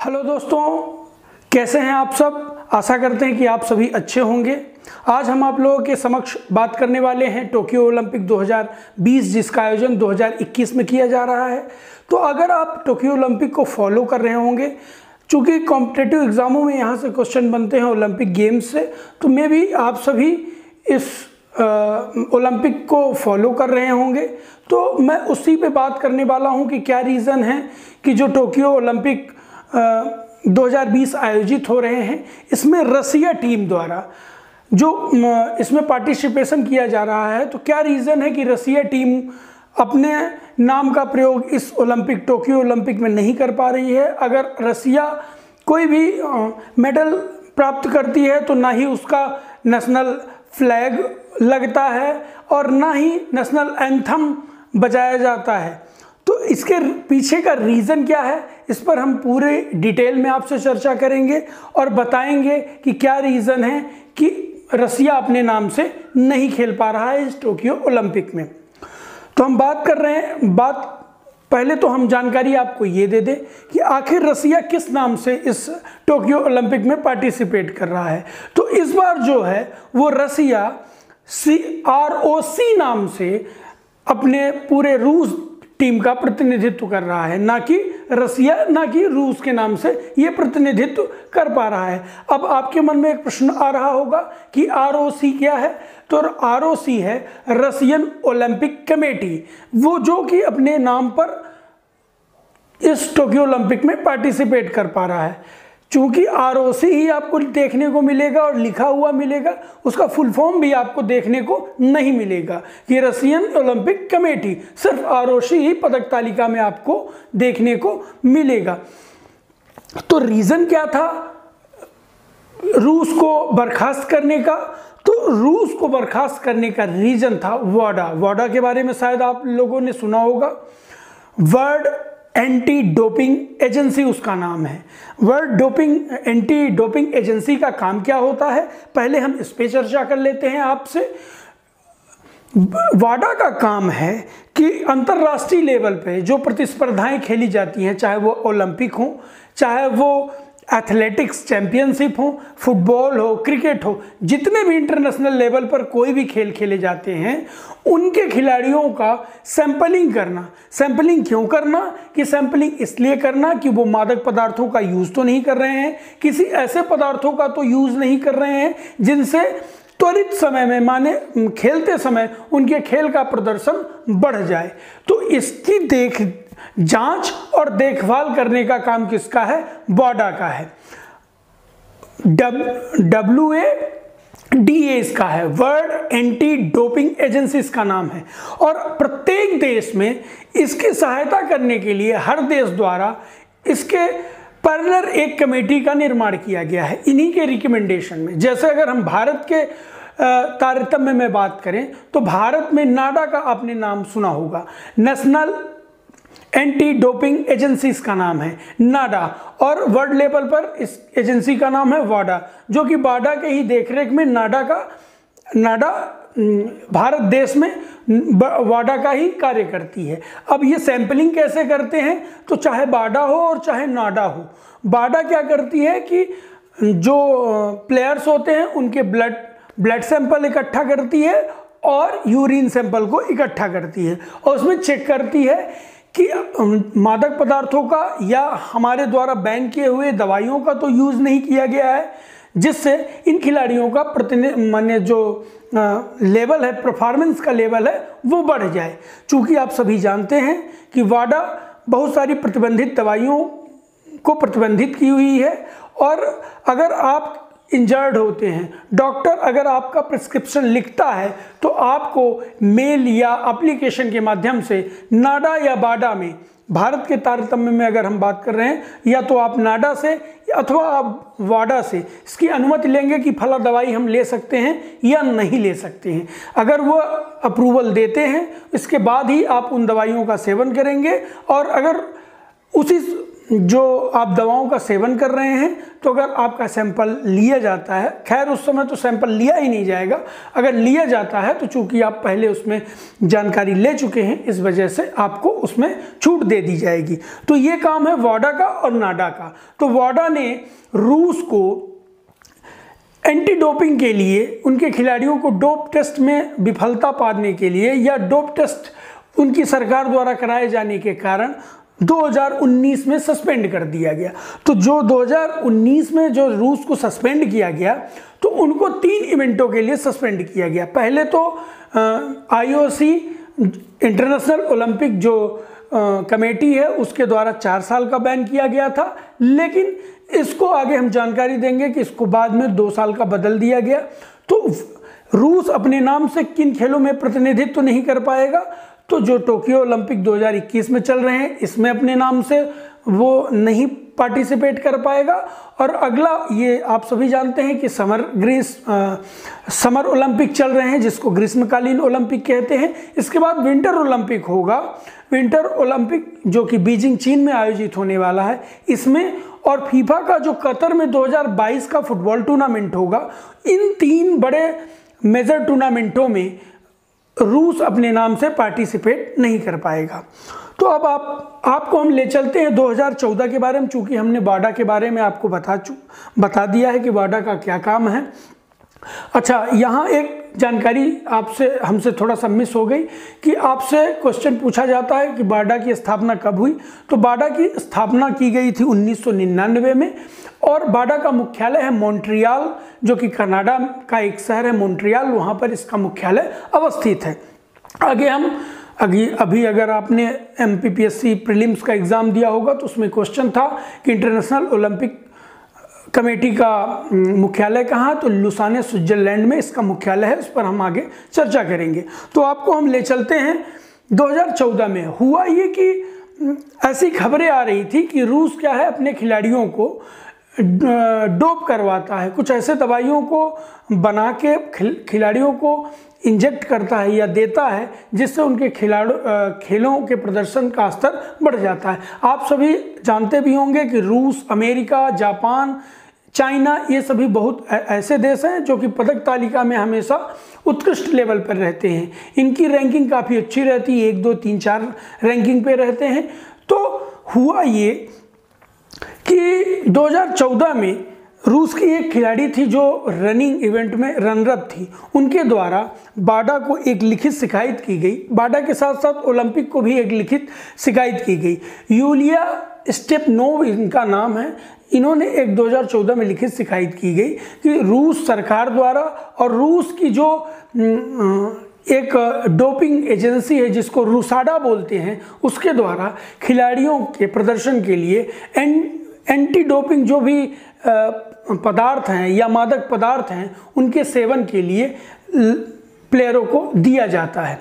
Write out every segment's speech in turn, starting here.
Hello दोस्तों, कैसे हैं आप सब। आशा करते हैं कि आप सभी अच्छे होंगे। आज हम आप लोगों के समक्ष बात करने वाले हैं टोक्यो ओलंपिक 2020 जिसका आयोजन 2021 में किया जा रहा है। तो अगर आप टोक्यो ओलंपिक को फॉलो कर रहे होंगे, चूँकि कॉम्पिटिटिव एग्जामों में यहाँ से क्वेश्चन बनते हैं ओलंपिक गेम्स से, तो मे भी आप सभी इस ओलंपिक को फॉलो कर रहे होंगे। तो मैं उसी पे बात करने वाला हूँ कि क्या रीज़न है कि जो टोक्यो ओलंपिक 2020 आयोजित हो रहे हैं, इसमें रसिया टीम द्वारा जो इसमें पार्टिसिपेशन किया जा रहा है, तो क्या रीज़न है कि रसिया टीम अपने नाम का प्रयोग इस ओलंपिक टोक्यो ओलंपिक में नहीं कर पा रही है। अगर रसिया कोई भी मेडल प्राप्त करती है तो ना ही उसका नेशनल फ्लैग लगता है और ना ही नेशनल एंथम बजाया जाता है। तो इसके पीछे का रीज़न क्या है, इस पर हम पूरे डिटेल में आपसे चर्चा करेंगे और बताएंगे कि क्या रीज़न है कि रसिया अपने नाम से नहीं खेल पा रहा है इस टोक्यो ओलंपिक में। तो हम बात कर रहे हैं, पहले तो हम जानकारी आपको ये दे दें कि आखिर रसिया किस नाम से इस टोक्यो ओलंपिक में पार्टिसिपेट कर रहा है। तो इस बार जो है वो रसिया ROC नाम से अपने पूरे रूस टीम का प्रतिनिधित्व कर रहा है, ना कि रसिया, ना कि रूस के नाम से ये प्रतिनिधित्व कर पा रहा है। अब आपके मन में एक प्रश्न आ रहा होगा कि ROC क्या है। तो ROC है रसियन ओलंपिक कमेटी, वो जो कि अपने नाम पर इस टोक्यो ओलंपिक में पार्टिसिपेट कर पा रहा है। चूंकि ROC ही आपको देखने को मिलेगा और लिखा हुआ मिलेगा, उसका फुल फॉर्म भी आपको देखने को नहीं मिलेगा कि रसियन ओलंपिक कमेटी, सिर्फ ROC ही पदक तालिका में आपको देखने को मिलेगा। तो रीज़न क्या था रूस को बर्खास्त करने का? तो रूस को बर्खास्त करने का रीज़न था वाडा के बारे में शायद आप लोगों ने सुना होगा। वर्ल्ड एंटी डोपिंग एजेंसी उसका नाम है। वर्ल्ड एंटी डोपिंग एजेंसी का काम क्या होता है, पहले हम इस पे चर्चा कर लेते हैं आपसे। वाडा का काम है कि अंतर्राष्ट्रीय लेवल पे जो प्रतिस्पर्धाएं खेली जाती हैं, चाहे वो ओलंपिक हो, चाहे वो एथलेटिक्स चैंपियनशिप हो, फुटबॉल हो, क्रिकेट हो, जितने भी इंटरनेशनल लेवल पर कोई भी खेल खेले जाते हैं, उनके खिलाड़ियों का सैंपलिंग करना। सैंपलिंग क्यों करना? कि सैंपलिंग इसलिए करना कि वो मादक पदार्थों का यूज़ तो नहीं कर रहे हैं, किसी ऐसे पदार्थों का तो यूज़ नहीं कर रहे हैं जिनसे त्वरित समय में, माने खेलते समय, उनके खेल का प्रदर्शन बढ़ जाए। तो इसकी जांच और देखभाल करने का काम किसका है? वाडा का है। WADA इसका है, वर्ल्ड एंटी डोपिंग एजेंसी इसका नाम है। और प्रत्येक देश में इसकी सहायता करने के लिए हर देश द्वारा इसके पैरेलल एक कमेटी का निर्माण किया गया है इन्हीं के रिकमेंडेशन में। जैसे अगर हम भारत के तारतम्य में बात करें तो भारत में नाडा का आपने नाम सुना होगा, नेशनल एंटी डोपिंग एजेंसी इसका नाम है नाडा, और वर्ल्ड लेवल पर इस एजेंसी का नाम है वाडा, जो कि वाडा के ही देखरेख में नाडा भारत देश में वाडा का ही कार्य करती है। अब ये सैंपलिंग कैसे करते हैं? तो चाहे वाडा हो और चाहे नाडा हो, वाडा क्या करती है कि जो प्लेयर्स होते हैं उनके ब्लड सैंपल इकट्ठा करती है और यूरिन सैंपल को इकट्ठा करती है और उसमें चेक करती है कि मादक पदार्थों का या हमारे द्वारा बैन किए हुए दवाइयों का तो यूज़ नहीं किया गया है, जिससे इन खिलाड़ियों का माने जो लेवल है, परफॉर्मेंस का लेवल है, वो बढ़ जाए। चूँकि आप सभी जानते हैं कि वाडा बहुत सारी प्रतिबंधित दवाइयों को प्रतिबंधित की हुई है, और अगर आप इंजर्ड होते हैं, डॉक्टर अगर आपका प्रिस्क्रिप्शन लिखता है तो आपको मेल या एप्लीकेशन के माध्यम से नाडा या वाडा में, भारत के तारतम्य में अगर हम बात कर रहे हैं, या तो आप नाडा से अथवा आप वाडा से इसकी अनुमति लेंगे कि फला दवाई हम ले सकते हैं या नहीं ले सकते हैं। अगर वो अप्रूवल देते हैं, इसके बाद ही आप उन दवाइयों का सेवन करेंगे। और अगर उसी जो आप दवाओं का सेवन कर रहे हैं, तो अगर आपका सैंपल लिया जाता है, खैर उस समय तो सैंपल लिया ही नहीं जाएगा, अगर लिया जाता है तो चूंकि आप पहले उसमें जानकारी ले चुके हैं, इस वजह से आपको उसमें छूट दे दी जाएगी। तो ये काम है वाडा का और नाडा का। तो वाडा ने रूस को एंटी डोपिंग के लिए, उनके खिलाड़ियों को डोप टेस्ट में विफलता पाने के लिए या डोप टेस्ट उनकी सरकार द्वारा कराए जाने के कारण 2019 में सस्पेंड कर दिया गया। तो जो 2019 में जो रूस को सस्पेंड किया गया, तो उनको 3 इवेंटों के लिए सस्पेंड किया गया। पहले तो आईओसी इंटरनेशनल ओलंपिक जो कमेटी है उसके द्वारा 4 साल का बैन किया गया था, लेकिन इसको आगे हम जानकारी देंगे कि इसको बाद में 2 साल का बदल दिया गया। तो रूस अपने नाम से किन खेलों में प्रतिनिधित्व तो नहीं कर पाएगा, तो जो टोक्यो ओलंपिक 2021 में चल रहे हैं इसमें अपने नाम से वो नहीं पार्टिसिपेट कर पाएगा। और अगला, ये आप सभी जानते हैं कि समर ओलंपिक चल रहे हैं जिसको ग्रीष्मकालीन ओलंपिक कहते हैं। इसके बाद विंटर ओलंपिक होगा, विंटर ओलंपिक जो कि बीजिंग चीन में आयोजित होने वाला है इसमें, और फीफा का जो कतर में 2022 का फुटबॉल टूर्नामेंट होगा। इन 3 बड़े मेजर टूर्नामेंटों में रूस अपने नाम से पार्टिसिपेट नहीं कर पाएगा। तो अब आपको हम ले चलते हैं 2014 के बारे में, चूंकि हमने वाडा के बारे में आपको बता दिया है कि वाडा का क्या काम है। अच्छा, यहाँ एक जानकारी हमसे थोड़ा सा मिस हो गई कि आपसे क्वेश्चन पूछा जाता है कि वाडा की स्थापना कब हुई। तो वाडा की स्थापना की गई थी 1999 में, और वाडा का मुख्यालय है मॉन्ट्रियल, जो कि कनाडा का एक शहर है मॉन्ट्रियल, वहाँ पर इसका मुख्यालय अवस्थित है। अभी अगर आपने MPPSC प्रीलिम्स का एग्ज़ाम दिया होगा तो उसमें क्वेश्चन था कि इंटरनेशनल ओलंपिक कमेटी का मुख्यालय कहाँ, तो लुसाने स्विट्जरलैंड में इसका मुख्यालय है। उस पर हम आगे चर्चा करेंगे। तो आपको हम ले चलते हैं 2014 में। हुआ ये कि ऐसी खबरें आ रही थी कि रूस क्या है अपने खिलाड़ियों को डोप करवाता है, कुछ ऐसे दवाइयों को बना के खिलाड़ियों को इंजेक्ट करता है या देता है जिससे उनके खेलों के प्रदर्शन का स्तर बढ़ जाता है। आप सभी जानते भी होंगे कि रूस, अमेरिका, जापान, चाइना, ये सभी बहुत ऐसे देश हैं जो कि पदक तालिका में हमेशा उत्कृष्ट लेवल पर रहते हैं। इनकी रैंकिंग काफ़ी अच्छी रहती है, 1, 2, 3, 4 रैंकिंग पे रहते हैं। तो हुआ ये कि 2014 में रूस की एक खिलाड़ी थी जो रनिंग इवेंट में रनर थी, उनके द्वारा वाडा को एक लिखित शिकायत की गई। वाडा के साथ साथ ओलंपिक को भी एक लिखित शिकायत की गई। यूलिया स्टेपनोव इनका नाम है। इन्होंने एक 2014 में लिखित शिकायत की गई कि रूस सरकार द्वारा और रूस की जो एक डोपिंग एजेंसी है जिसको रूसाडा बोलते हैं, उसके द्वारा खिलाड़ियों के प्रदर्शन के लिए एंटी डोपिंग जो भी पदार्थ हैं या मादक पदार्थ हैं उनके सेवन के लिए प्लेयरों को दिया जाता है।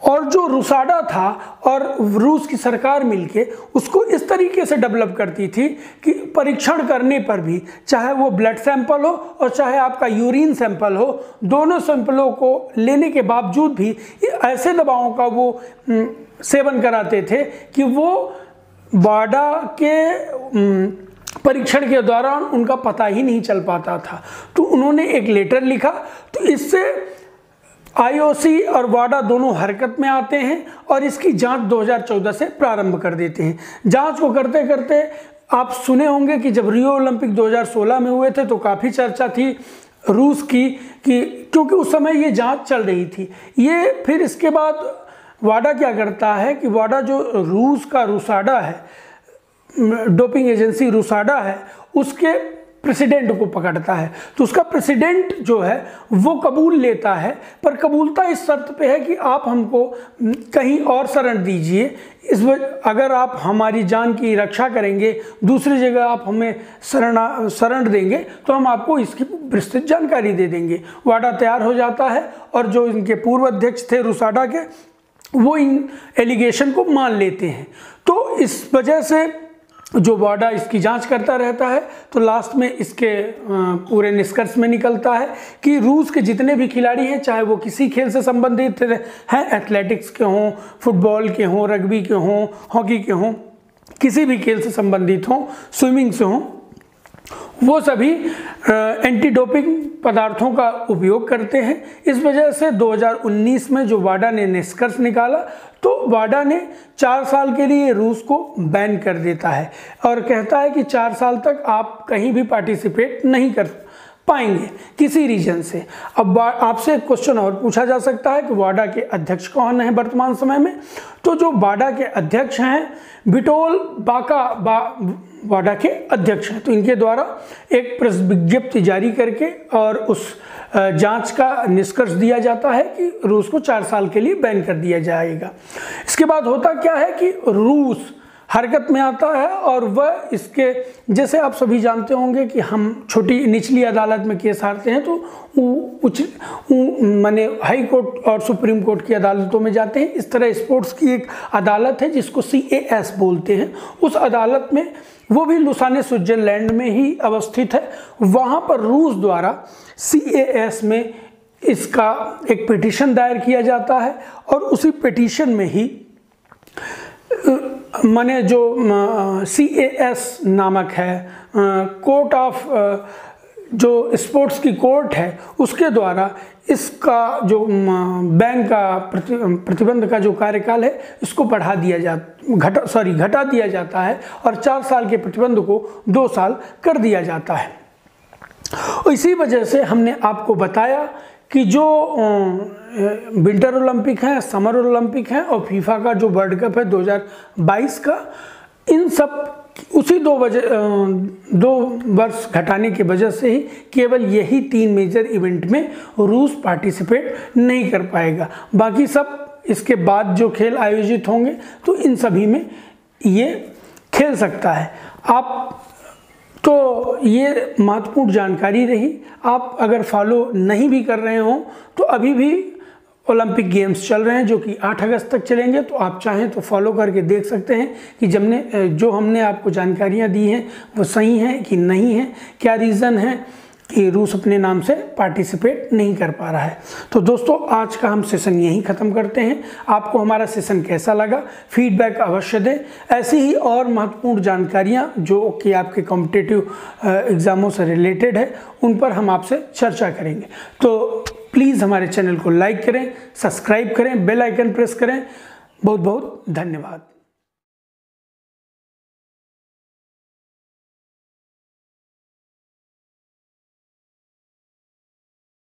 और जो रूसाडा था और रूस की सरकार मिलके उसको इस तरीके से डेवलप करती थी कि परीक्षण करने पर भी, चाहे वो ब्लड सैंपल हो और चाहे आपका यूरिन सैंपल हो, दोनों सैंपलों को लेने के बावजूद भी ऐसे दवाओं का वो सेवन कराते थे कि वो वाडा के परीक्षण के दौरान उनका पता ही नहीं चल पाता था। तो उन्होंने एक लेटर लिखा। तो इससे आईओसी और वाडा दोनों हरकत में आते हैं और इसकी जांच 2014 से प्रारंभ कर देते हैं। जांच को करते करते आप सुने होंगे कि जब रियो ओलंपिक 2016 में हुए थे तो काफ़ी चर्चा थी रूस की, कि क्योंकि उस समय ये जांच चल रही थी। ये फिर इसके बाद वाडा क्या करता है कि वाडा जो रूस का रूसाडा है, डोपिंग एजेंसी रूसाडा है, उसके प्रेसिडेंट को पकड़ता है। तो उसका प्रेसिडेंट जो है वो कबूल लेता है, पर कबूलता इस शर्त पे है कि आप हमको कहीं और शरण दीजिए, अगर आप हमारी जान की रक्षा करेंगे, दूसरी जगह आप हमें शरण देंगे तो हम आपको इसकी विस्तृत जानकारी दे देंगे। वाडा तैयार हो जाता है और जो इनके पूर्व अध्यक्ष थे रूसाडा के, वो इन एलिगेशन को मान लेते हैं। तो इस वजह से जो वाडा इसकी जांच करता रहता है, तो लास्ट में इसके पूरे निष्कर्ष में निकलता है कि रूस के जितने भी खिलाड़ी हैं, चाहे वो किसी खेल से संबंधित हैं, एथलेटिक्स के हों, फुटबॉल के हों, रग्बी के हों, हॉकी के हों, किसी भी खेल से संबंधित हों, स्विमिंग से हों, वो सभी एंटी डोपिंग पदार्थों का उपयोग करते हैं। इस वजह से 2019 में जो वाडा ने निष्कर्ष निकाला, तो वाडा ने 4 साल के लिए रूस को बैन कर देता है और कहता है कि 4 साल तक आप कहीं भी पार्टिसिपेट नहीं कर पाएंगे किसी रीजन से। अब आपसे एक क्वेश्चन और पूछा जा सकता है कि वाडा के अध्यक्ष कौन है वर्तमान समय में। तो जो वाडा के अध्यक्ष हैं, विटोल बाका वाडा के अध्यक्ष हैं। तो इनके द्वारा एक प्रेस विज्ञप्ति जारी करके और उस जांच का निष्कर्ष दिया जाता है कि रूस को 4 साल के लिए बैन कर दिया जाएगा। इसके बाद होता क्या है कि रूस हरकत में आता है और वह इसके, जैसे आप सभी जानते होंगे कि हम छोटी निचली अदालत में केस हारते हैं तो माने हाई कोर्ट और सुप्रीम कोर्ट की अदालतों में जाते हैं। इस तरह स्पोर्ट्स की एक अदालत है जिसको CAS बोलते हैं। उस अदालत में, वो भी लुसाने स्विट्जरलैंड में ही अवस्थित है, वहाँ पर रूस द्वारा CAS में इसका एक पिटीशन दायर किया जाता है और उसी पिटीशन में ही माने जो CAS नामक है, कोर्ट ऑफ जो स्पोर्ट्स की कोर्ट है, उसके द्वारा इसका जो बैन का प्रतिबंध का जो कार्यकाल है इसको घटा दिया जाता है और 4 साल के प्रतिबंध को 2 साल कर दिया जाता है। इसी वजह से हमने आपको बताया कि जो विंटर ओलंपिक हैं, समर ओलंपिक हैं और फीफा का जो वर्ल्ड कप है 2022 का, इन सब उसी 2 वर्ष घटाने की वजह से ही केवल यही 3 मेजर इवेंट में रूस पार्टिसिपेट नहीं कर पाएगा। बाकी सब इसके बाद जो खेल आयोजित होंगे तो इन सभी में ये खेल सकता है। तो ये महत्वपूर्ण जानकारी रही। आप अगर फॉलो नहीं भी कर रहे हो तो अभी भी ओलंपिक गेम्स चल रहे हैं जो कि 8 अगस्त तक चलेंगे, तो आप चाहें तो फॉलो करके देख सकते हैं कि जो हमने आपको जानकारियां दी हैं वो सही हैं कि नहीं है, क्या रीज़न है कि रूस अपने नाम से पार्टिसिपेट नहीं कर पा रहा है। तो दोस्तों, आज का हम सेशन यहीं ख़त्म करते हैं। आपको हमारा सेशन कैसा लगा, फीडबैक अवश्य दें। ऐसी ही और महत्वपूर्ण जानकारियाँ जो कि आपके कॉम्पिटिटिव एग्ज़ामों से रिलेटेड है, उन पर हम आपसे चर्चा करेंगे। तो प्लीज़ हमारे चैनल को लाइक करें, सब्सक्राइब करें, बेल आइकन प्रेस करें। बहुत बहुत धन्यवाद।